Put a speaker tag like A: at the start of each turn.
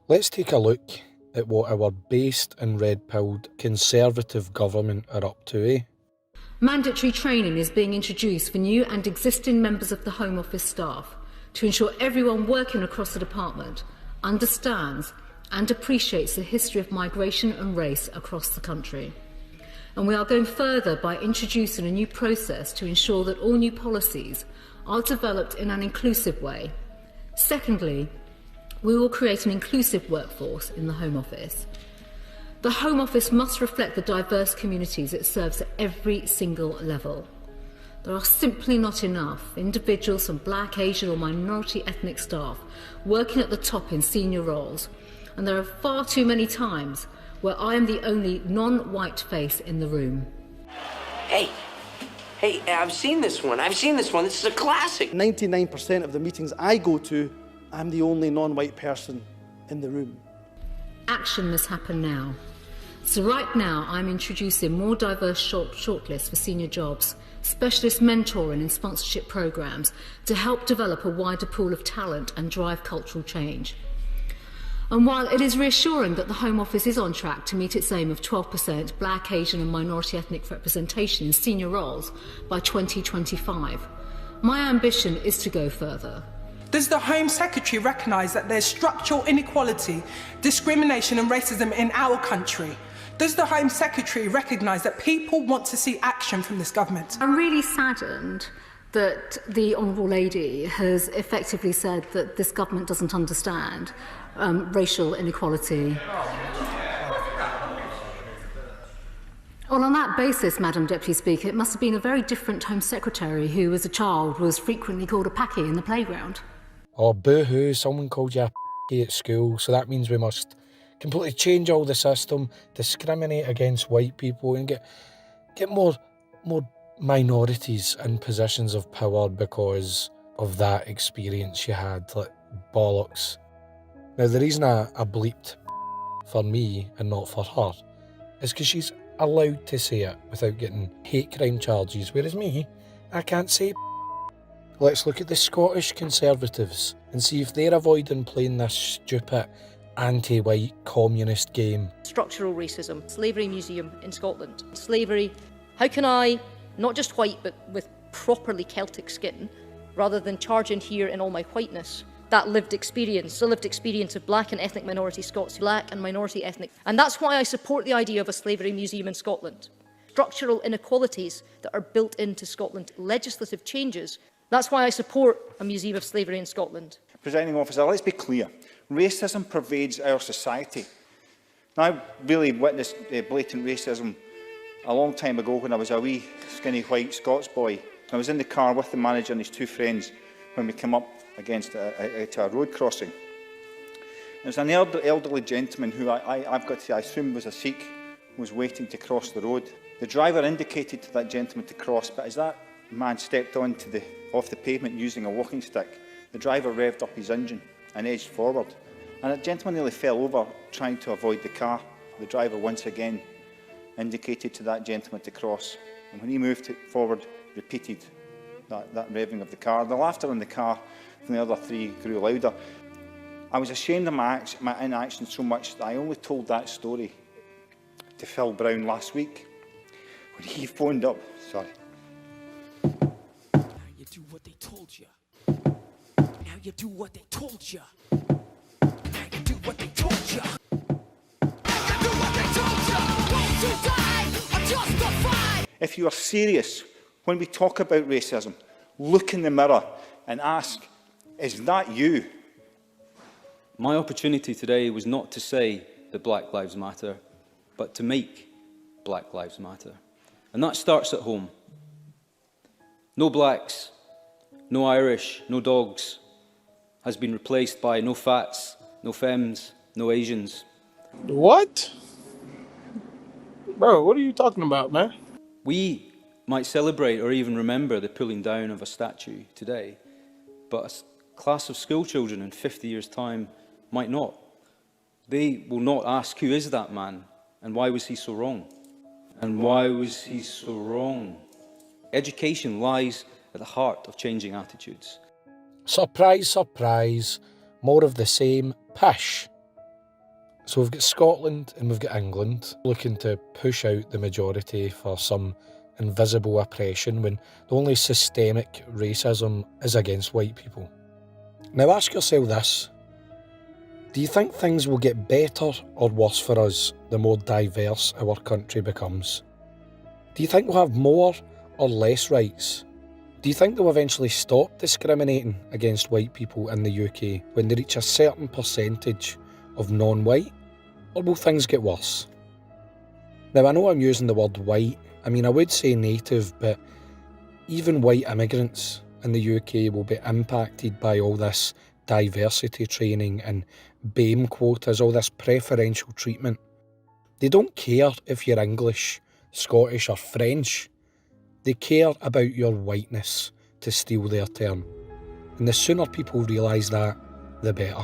A: Let's take a look at what our based and red-pilled Conservative government are up to, eh?
B: Mandatory training is being introduced for new and existing members of the Home Office staff to ensure everyone working across the department understands and appreciates the history of migration and race across the country. And we are going further by introducing a new process to ensure that all new policies are developed in an inclusive way. Secondly, we will create an inclusive workforce in the Home Office. The Home Office must reflect the diverse communities it serves at every single level. There are simply not enough individuals from Black, Asian or minority ethnic staff working at the top in senior roles, and there are far too many times where I am the only non-white face in the room.
C: Hey, I've seen this one. This is a classic.
D: 99% of the meetings I go to, I'm the only non-white person in the room.
B: Action must happen now. So right now, I'm introducing more diverse shortlists for senior jobs, specialist mentoring and sponsorship programmes to help develop a wider pool of talent and drive cultural change. And while it is reassuring that the Home Office is on track to meet its aim of 12% Black, Asian and minority ethnic representation in senior roles by 2025, my ambition is to go further.
E: Does the Home Secretary recognise that there's structural inequality, discrimination and racism in our country? Does the Home Secretary recognise that people want to see action from this government?
B: I'm really saddened that the Honourable Lady has effectively said that this government doesn't understand racial inequality. Well, on that basis, Madam Deputy Speaker, it must have been a very different Home Secretary who, as a child, was frequently called a packie in the playground.
A: Oh, boo-hoo, someone called you a p***y at school, so that means we must completely change all the system, discriminate against white people and get more minorities in positions of power because of that experience you had, like bollocks. Now, the reason I bleeped for me and not for her is because she's allowed to say it without getting hate crime charges, whereas me, I can't say. Let's look at the Scottish Conservatives and see if they're avoiding playing this stupid anti-white communist game.
F: Structural racism, slavery museum in Scotland. Slavery, how can I, not just white, but with properly Celtic skin, rather than charge in here in all my whiteness, that lived experience, the lived experience of Black and ethnic minority Scots, Black and minority ethnic. And that's why I support the idea of a slavery museum in Scotland. Structural inequalities that are built into Scotland, legislative changes. That's why I support a museum of slavery in Scotland.
G: Presiding Officer, let's be clear. Racism pervades our society. Now, I really witnessed blatant racism a long time ago when I was a wee, skinny, white Scots boy. I was in the car with the manager and his two friends when we came up against a road crossing. There was an elderly gentleman who I've got to assume was a Sikh, was waiting to cross the road. The driver indicated to that gentleman to cross, but as that man stepped off the pavement using a walking stick, the driver revved up his engine and edged forward. And the gentleman nearly fell over trying to avoid the car. The driver once again indicated to that gentleman to cross. And when he moved forward, repeated that revving of the car. The laughter in the car from the other three grew louder. I was ashamed of my inaction so much that I only told that story to Phil Brown last week when he phoned up. Sorry.
H: Now you do what they told you. Now you do what they told you. Now you do what they told you. Now you do what they told you. Won't you die or justify?
G: If you are serious when we talk about racism, look in the mirror and ask, is that you?
I: My opportunity today was not to say that Black Lives Matter, but to make Black Lives Matter. And that starts at home. No blacks, no Irish, no dogs has been replaced by no fats, no femmes, no Asians.
J: What? Bro, what are you talking about, man?
I: We might celebrate or even remember the pulling down of a statue today, but a class of school children in 50 years' time might not. They will not ask, who is that man and why was he so wrong? And why was he so wrong? Education lies at the heart of changing attitudes.
A: Surprise, surprise, more of the same pish. So we've got Scotland and we've got England looking to push out the majority for some invisible oppression when the only systemic racism is against white people. Now ask yourself this. Do you think things will get better or worse for us the more diverse our country becomes? Do you think we'll have more or less rights? Do you think they'll eventually stop discriminating against white people in the UK when they reach a certain percentage of non-white? Or will things get worse? Now I know I'm using the word white. I mean, I would say native, but even white immigrants in the UK will be impacted by all this diversity training and BAME quotas, all this preferential treatment. They don't care if you're English, Scottish or French. They care about your whiteness, to steal their term. And the sooner people realise that, the better.